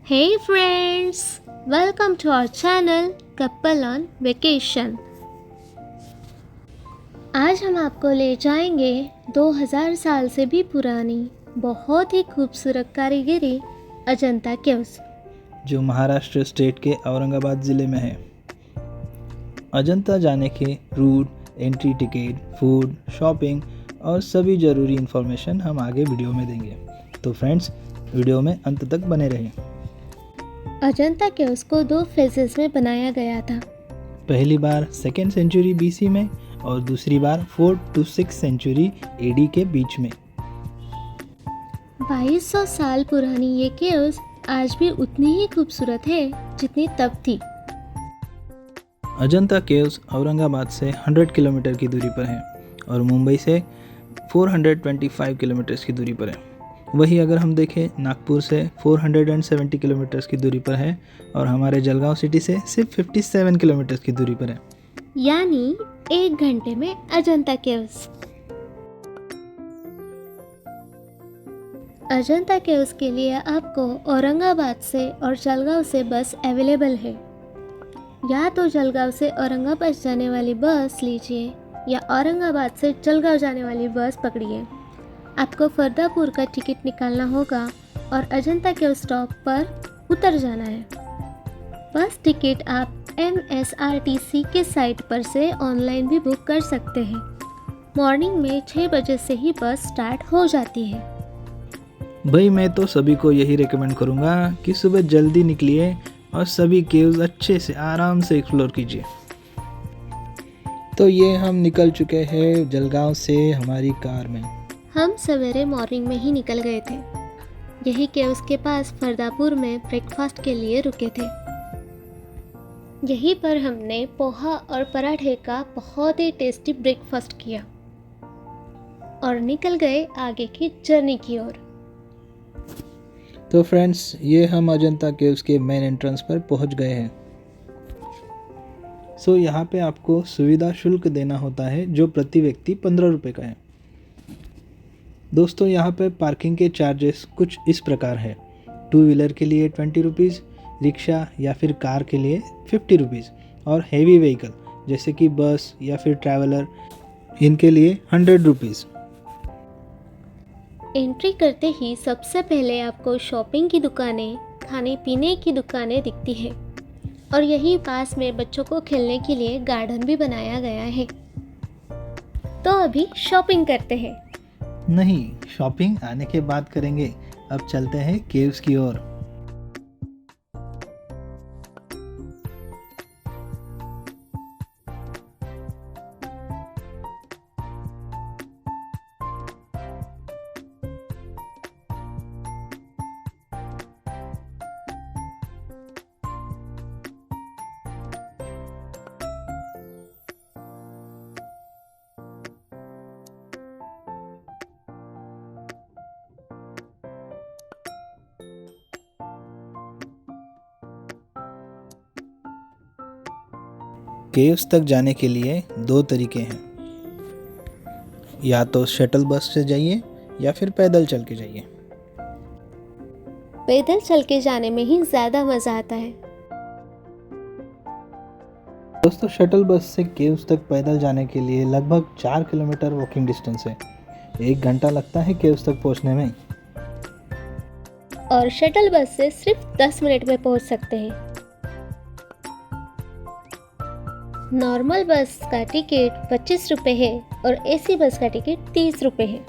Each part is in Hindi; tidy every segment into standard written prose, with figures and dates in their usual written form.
Hey friends, welcome to our channel Couple on Vacation। आज हम आपको ले जाएंगे 2000 साल से भी पुरानी बहुत ही खूबसूरत कारीगरी अजंता केव्स, जो महाराष्ट्र स्टेट के औरंगाबाद ज़िले में है। अजंता जाने के route, entry ticket, food, shopping और सभी ज़रूरी इन्फॉर्मेशन हम आगे वीडियो में देंगे। तो फ्रेंड्स, वीडियो में अंत तक बने रहें। अजंता केव्स को 2 फेजेस में बनाया गया था। पहली बार 2nd सेंचुरी BC में और दूसरी बार 4th to 6th century AD के बीच में। 2200 साल पुरानी ये केव्स आज भी उतनी ही खूबसूरत है जितनी तब थी। अजंता केव्स औरंगाबाद से 100 किलोमीटर की दूरी पर है और मुंबई से 425 किलोमीटर की दूरी पर है। वही अगर हम देखें, नागपुर से 470 किलोमीटर की दूरी पर है और हमारे जलगांव सिटी से सिर्फ 57 किलोमीटर की दूरी पर है। यानी 1 घंटे में अजंता केव्स। अजंता केव्स के लिए आपको औरंगाबाद से और जलगांव से बस अवेलेबल है। या तो जलगांव से औरंगाबाद जाने वाली बस लीजिए या औरंगाबाद से जलगांव जाने वाली बस पकड़िए। आपको फरदापुर का टिकट निकालना होगा और अजंता केव स्टॉप पर उतर जाना है। बस टिकट आप MSRTC के साइट पर से ऑनलाइन भी बुक कर सकते हैं। मॉर्निंग में 6 बजे से ही बस स्टार्ट हो जाती है। भाई, मैं तो सभी को यही रेकमेंड करूँगा कि सुबह जल्दी निकलिए और सभी केव्स अच्छे से आराम से एक्सप्लोर कीजिए। तो ये हम निकल चुके हैं जलगांव से हमारी कार में। हम सवेरे मॉर्निंग में ही निकल गए थे। यही केव्स के पास फरदापुर में ब्रेकफास्ट के लिए रुके थे। यहीं पर हमने पोहा और पराठे का बहुत ही टेस्टी ब्रेकफास्ट किया और निकल गए आगे की जर्नी की ओर। तो फ्रेंड्स, ये हम अजंता केव्स के मेन एंट्रेंस पर पहुंच गए हैं। यहाँ पे आपको सुविधा शुल्क देना होता है जो प्रति व्यक्ति 15 रुपये का है। दोस्तों, यहाँ पे पार्किंग के चार्जेस कुछ इस प्रकार है। 2 व्हीलर के लिए 20 रुपीज़, रिक्शा या फिर कार के लिए 50 रुपीज़ और हैवी व्हीकल जैसे कि बस या फिर ट्रैवलर, इनके लिए 100 रुपीज़। एंट्री करते ही सबसे पहले आपको शॉपिंग की दुकानें, खाने पीने की दुकानें दिखती है और यहीं पास में बच्चों को खेलने के लिए गार्डन भी बनाया गया है। तो अभी शॉपिंग करते हैं। नहीं, शॉपिंग आने के बाद करेंगे। अब चलते हैं केव्स की ओर। केव्स तक जाने के लिए 2 तरीके हैं। या तो शटल बस से जाइए या फिर पैदल चल के जाइए। पैदल चल के जाने में ही ज़्यादा मज़ा आता है। दोस्तों, शटल बस से केव्स तक पैदल जाने के लिए लगभग 4 किलोमीटर वॉकिंग डिस्टेंस है। 1 घंटा लगता है केव्स तक पहुंचने में। और शटल बस से सिर्फ 10 मिनट में पहुंच सकते हैं। नॉर्मल बस का टिकट 25 रुपये है और AC बस का टिकट 30 रुपये है।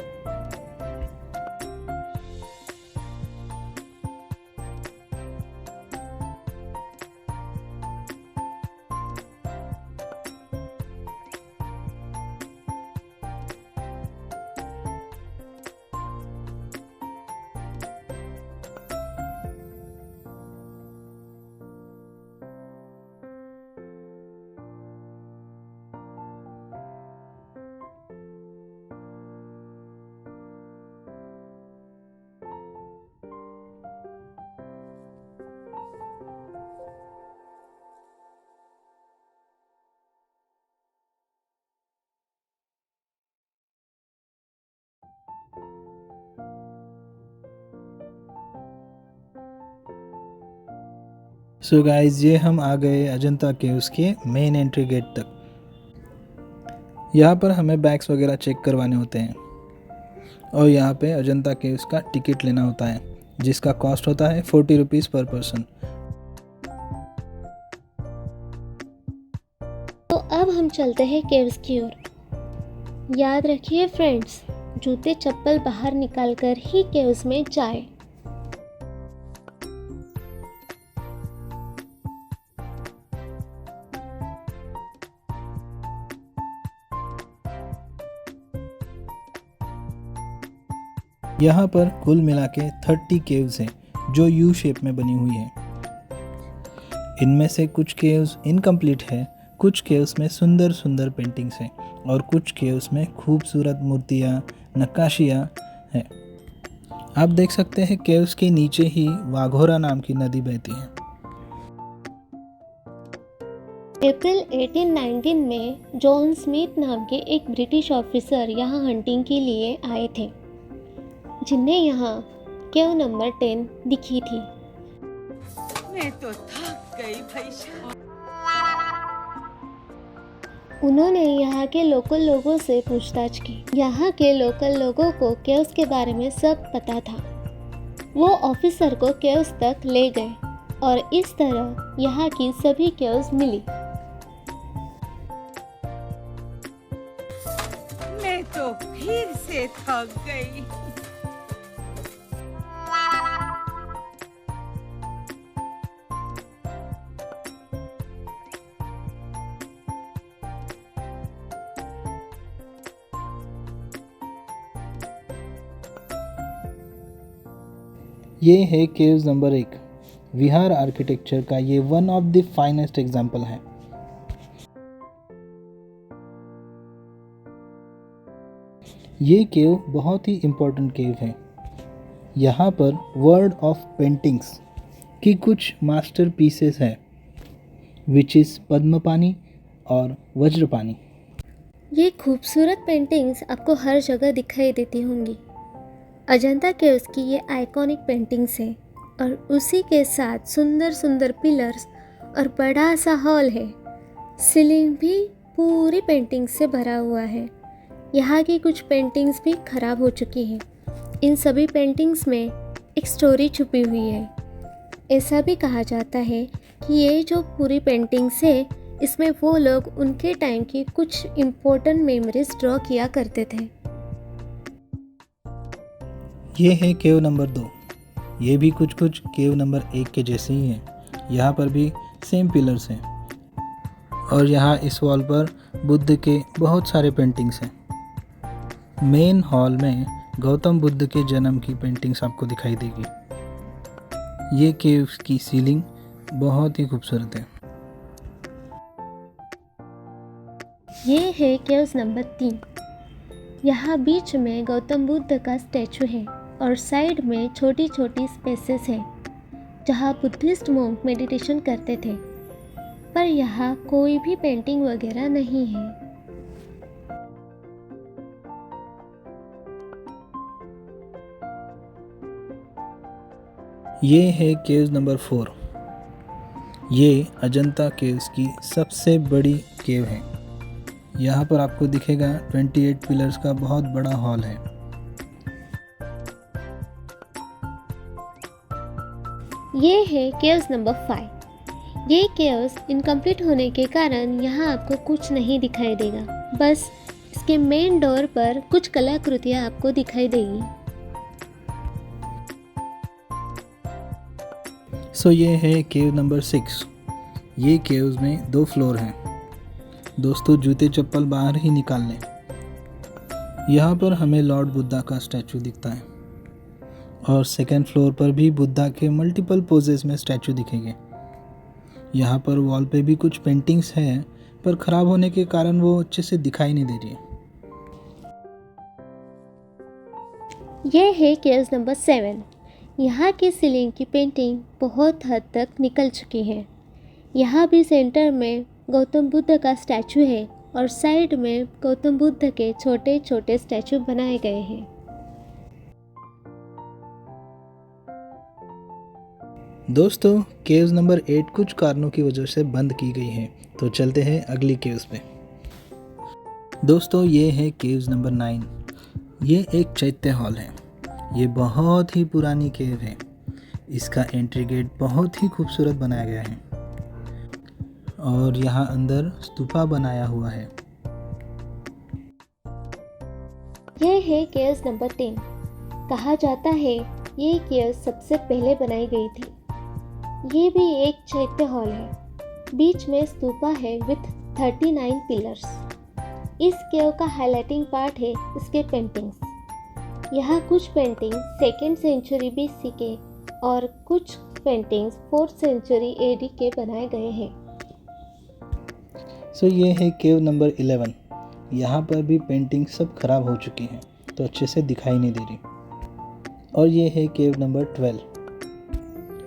सो गाइस, ये हम आ गए अजंता केव्स के मेन एंट्री गेट तक। यहाँ पर हमें बैग्स वगैरह चेक करवाने होते हैं और यहाँ पे अजंता केव्स का टिकट लेना होता है, जिसका कॉस्ट होता है 40 रुपीज़ पर पर्सन। तो अब हम चलते हैं केव्स की ओर। याद रखिए फ्रेंड्स, जूते चप्पल बाहर निकाल कर ही केव्स में जाए। यहाँ पर कुल मिला के 30 केव्स हैं जो यू शेप में बनी हुई हैं। इनमें से कुछ केव्स इनकम्प्लीट है, कुछ केव्स में सुंदर सुंदर पेंटिंग्स हैं और कुछ केव्स में खूबसूरत मूर्तियाँ, नक्काशियाँ हैं। आप देख सकते हैं केव्स के नीचे ही वाघोरा नाम की नदी बहती है। अप्रैल 1819 में जॉन स्मिथ नाम के एक ब्रिटिश ऑफिसर यहाँ हंटिंग के लिए आए थे, जिन्हें यहाँ केव नंबर 10 दिखी थी। मैं तो थक गई भाई साहब। उन्होंने यहाँ के लोकल लोगों से पूछताछ की। यहाँ के लोकल लोगों को केव्स के बारे में सब पता था। वो ऑफिसर को केव्स तक ले गए और इस तरह यहाँ की सभी केव्स मिली। मैं तो फिर से थक गई। ये है केव्स नंबर 1। विहार आर्किटेक्चर का ये one of the finest example है। ये केव बहुत ही इम्पोर्टेंट केव है। यहाँ पर वर्ल्ड ऑफ पेंटिंग्स की कुछ मास्टर पीसेस है, विच इज़ पद्मपानी और वज्रपानी। ये खूबसूरत पेंटिंग्स आपको हर जगह दिखाई देती होंगी। अजंता केव्स की ये आइकॉनिक पेंटिंग्स है और उसी के साथ सुंदर सुंदर पिलर्स और बड़ा सा हॉल है। सीलिंग भी पूरी पेंटिंग्स से भरा हुआ है। यहाँ की कुछ पेंटिंग्स भी खराब हो चुकी हैं। इन सभी पेंटिंग्स में एक स्टोरी छुपी हुई है। ऐसा भी कहा जाता है कि ये जो पूरी पेंटिंग्स है, इसमें वो लोग उनके टाइम की कुछ इम्पोर्टेंट मेमोरीज ड्रॉ किया करते थे। ये है केव नंबर 2। ये भी कुछ कुछ केव नंबर 1 के जैसे ही हैं। यहाँ पर भी सेम पिलर्स हैं और यहाँ इस वॉल पर बुद्ध के बहुत सारे पेंटिंग्स हैं। मेन हॉल में गौतम बुद्ध के जन्म की पेंटिंग्स आपको दिखाई देगी। ये केव की सीलिंग बहुत ही खूबसूरत है। ये है केव्स नंबर 3। यहाँ बीच में गौतम बुद्ध का स्टैचू है और साइड में छोटी छोटी स्पेसेस हैं जहाँ बुद्धिस्ट मोंक मेडिटेशन करते थे, पर यहाँ कोई भी पेंटिंग वगैरह नहीं है। ये है केव्स नंबर 4। ये अजंता केव्स की सबसे बड़ी केव है। यहाँ पर आपको दिखेगा 28 पिलर्स का बहुत बड़ा हॉल है। ये है केव्स नंबर 5। ये केव्स इनकम्प्लीट होने के कारण यहाँ आपको कुछ नहीं दिखाई देगा, बस इसके मेन डोर पर कुछ कलाकृतियाँ आपको दिखाई देगी। सो ये है केव नंबर 6। ये केव्स में 2 फ्लोर हैं। दोस्तों, जूते चप्पल बाहर ही निकाल लें। यहाँ पर हमें लॉर्ड बुद्धा का स्टैचू दिखता है और सेकेंड फ्लोर पर भी बुद्धा के मल्टीपल पोजेस में स्टैचू दिखेंगे। यहाँ पर वॉल पे भी कुछ पेंटिंग्स हैं, पर ख़राब होने के कारण वो अच्छे से दिखाई नहीं दे रही है। ये है केव्स नंबर 7। यहाँ की सीलिंग की पेंटिंग बहुत हद तक निकल चुकी है। यहाँ भी सेंटर में गौतम बुद्ध का स्टैचू है और साइड में गौतम बुद्ध के छोटे छोटे स्टैचू बनाए गए हैं। दोस्तों केव्स नंबर 8 कुछ कारणों की वजह से बंद की गई है, तो चलते हैं अगली केव्स पे। दोस्तों ये है केव्स नंबर 9। ये एक चैत्य हॉल है। ये बहुत ही पुरानी केव है। इसका एंट्री गेट बहुत ही खूबसूरत बनाया गया है और यहाँ अंदर स्तूपा बनाया हुआ है। ये है केव्स नंबर 10। कहा जाता है ये केव सबसे पहले बनाई गई थी। ये भी एक चैत्य हॉल है। बीच में स्तूपा है विथ 39 पिलर्स। इस केव का हाईलाइटिंग पार्ट है इसके पेंटिंग्स। यहाँ कुछ पेंटिंग 2nd सेंचुरी BC के और कुछ पेंटिंग्स 4th सेंचुरी AD के बनाए गए हैं। सो ये है केव नंबर 11। यहाँ पर भी पेंटिंग सब खराब हो चुकी हैं, तो अच्छे से दिखाई नहीं दे रही। और ये है केव नंबर 12।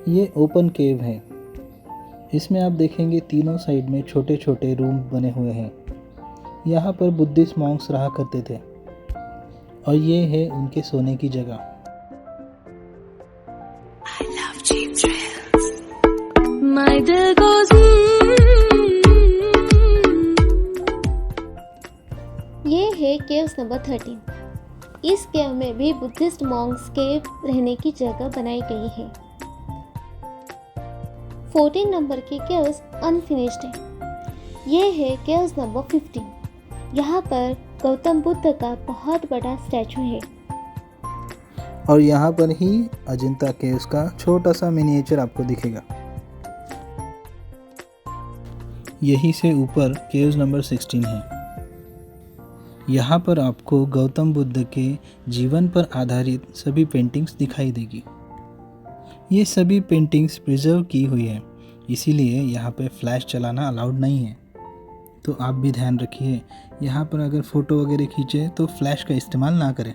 ये ओपन केव है। इसमें आप देखेंगे तीनों साइड में छोटे छोटे रूम बने हुए हैं। यहाँ पर बुद्धिस्ट मॉन्क्स रहा करते थे और ये है उनके सोने की जगह। My dill goes ये है केव्स नंबर 13। इस केव में भी बुद्धिस्ट मॉन्क्स के रहने की जगह बनाई गई है। 14 नंबर की केव्स अनफिनिश्ड है। ये है केव्स नंबर 15। यहाँ पर गौतम बुद्ध का बहुत बड़ा स्टैचू है। और यहाँ पर ही अजंता केव्स का छोटा सा मिनिएचर आपको दिखेगा। यहीं से ऊपर केव्स नंबर 16 है। यहाँ पर आपको गौतम बुद्ध के जीवन पर आधारित सभी पेंटिंग्स दिखाई देगी। ये सभी पेंटिंग्स प्रिजर्व की हुई है, इसीलिए यहाँ पे फ्लैश चलाना अलाउड नहीं है। तो आप भी ध्यान रखिए, यहाँ पर अगर फ़ोटो वगैरह खींचे तो फ्लैश का इस्तेमाल ना करें।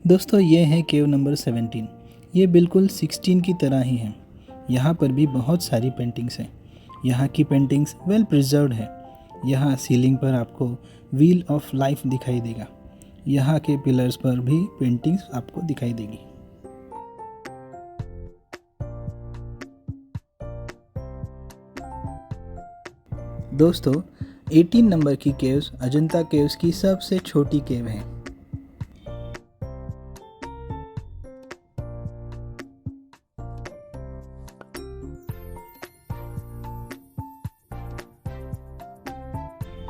दोस्तों ये है केव नंबर 17। ये बिल्कुल 16 की तरह ही है। यहाँ पर भी बहुत सारी पेंटिंग्स हैं। यहाँ की पेंटिंग्स वेल प्रिजर्व्ड है। यहाँ सीलिंग पर आपको व्हील ऑफ लाइफ दिखाई देगा। यहाँ के पिलर्स पर भी पेंटिंग्स आपको दिखाई देगी। दोस्तों 18 नंबर की केव्स अजंता केव्स की सबसे छोटी केव है।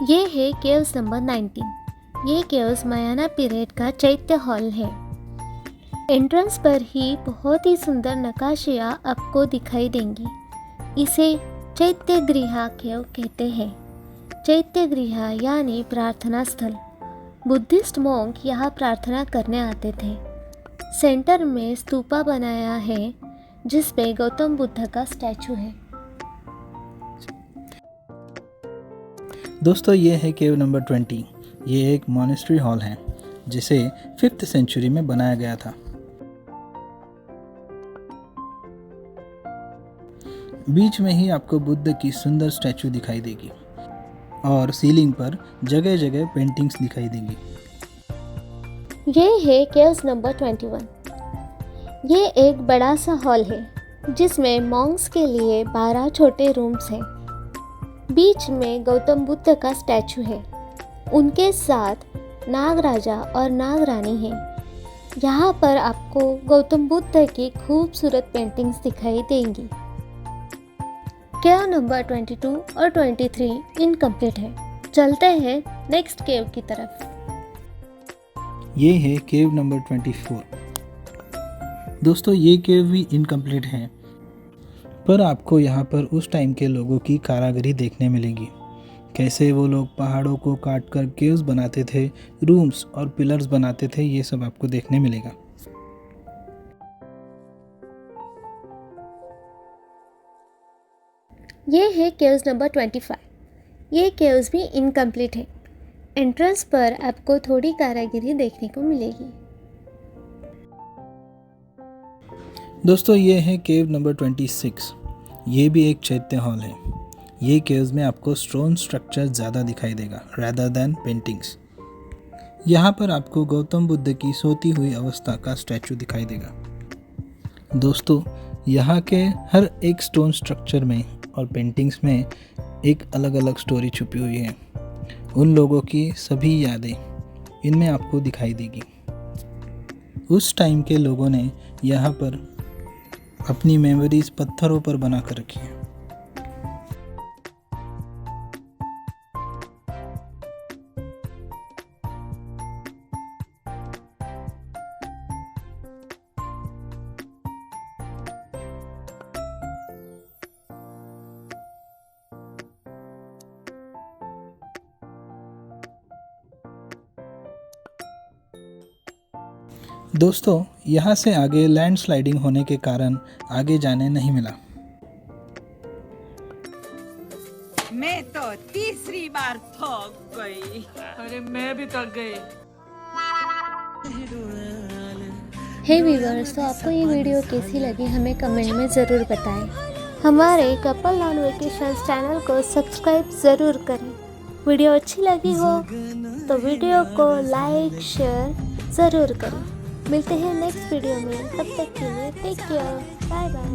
ये है केव्स नंबर 19। ये केव्स मायाना पीरियड का चैत्य हॉल है। एंट्रेंस पर ही बहुत ही सुंदर नक्काशियाँ आपको दिखाई देंगी। इसे चैत्य गृह केव कहते हैं। चैत्य गृह यानी प्रार्थना स्थल। बुद्धिस्ट मॉन्क यहाँ प्रार्थना करने आते थे। सेंटर में स्तूपा बनाया है जिस पे गौतम बुद्ध का स्टैचू है। दोस्तों ये है केव नंबर 20। ये एक मॉनेस्ट्री हॉल है जिसे 5th सेंचुरी में बनाया गया था। बीच में ही आपको बुद्ध की सुंदर स्टैचू दिखाई देगी और सीलिंग पर जगह जगह पेंटिंग्स दिखाई देंगी। ये है केव्स नंबर 21। ये एक बड़ा सा हॉल है जिसमें मॉन्क्स के लिए 12 छोटे रूम्स हैं। बीच में गौतम बुद्ध का स्टैचू है। उनके साथ नाग राजा और नाग रानी हैं। यहाँ पर आपको गौतम बुद्ध की खूबसूरत पेंटिंग्स दिखाई देंगी। केव नंबर 22 और 23 इनकम्प्लीट है। चलते हैं नेक्स्ट केव की तरफ। ये है केव नंबर 24। दोस्तों ये केव भी इनकम्प्लीट है, पर आपको यहाँ पर उस टाइम के लोगों की कारीगरी देखने मिलेगी। कैसे वो लोग पहाड़ों को काट कर केव्स बनाते थे, रूम्स और पिलर्स बनाते थे, ये सब आपको देखने मिलेगा। ये है केव्स नंबर 25। ये केव्स भी इनकम्प्लीट है। एंट्रेंस पर आपको थोड़ी कारीगरी देखने को मिलेगी। दोस्तों ये है केव नंबर 26। ये भी एक चैत्य हॉल है। ये केव्स में आपको स्टोन स्ट्रक्चर ज़्यादा दिखाई देगा रैदर दैन पेंटिंग्स। यहाँ पर आपको गौतम बुद्ध की सोती हुई अवस्था का स्टैचू दिखाई देगा। दोस्तों, यहाँ के हर एक स्टोन स्ट्रक्चर में और पेंटिंग्स में एक अलग अलग स्टोरी छुपी हुई है। उन लोगों की सभी यादें इनमें आपको दिखाई देगी। उस टाइम के लोगों ने यहाँ पर अपनी मेमोरीज पत्थरों पर बना कर रखी है। दोस्तों, यहाँ से आगे लैंडस्लाइडिंग होने के कारण आगे जाने नहीं मिला। मैं तो तीसरी बार थक गई। अरे मैं भी थक गई। हे व्यूअर्स, तो आपको ये वीडियो कैसी लगी हमें कमेंट में ज़रूर बताएं। हमारे कपल ऑन वेकेशन चैनल को सब्सक्राइब ज़रूर करें। वीडियो अच्छी लगी हो तो वीडियो को लाइक शेयर ज़रूर करें। मिलते हैं नेक्स्ट वीडियो में, तब तक के लिए टेक केयर, बाय बाय।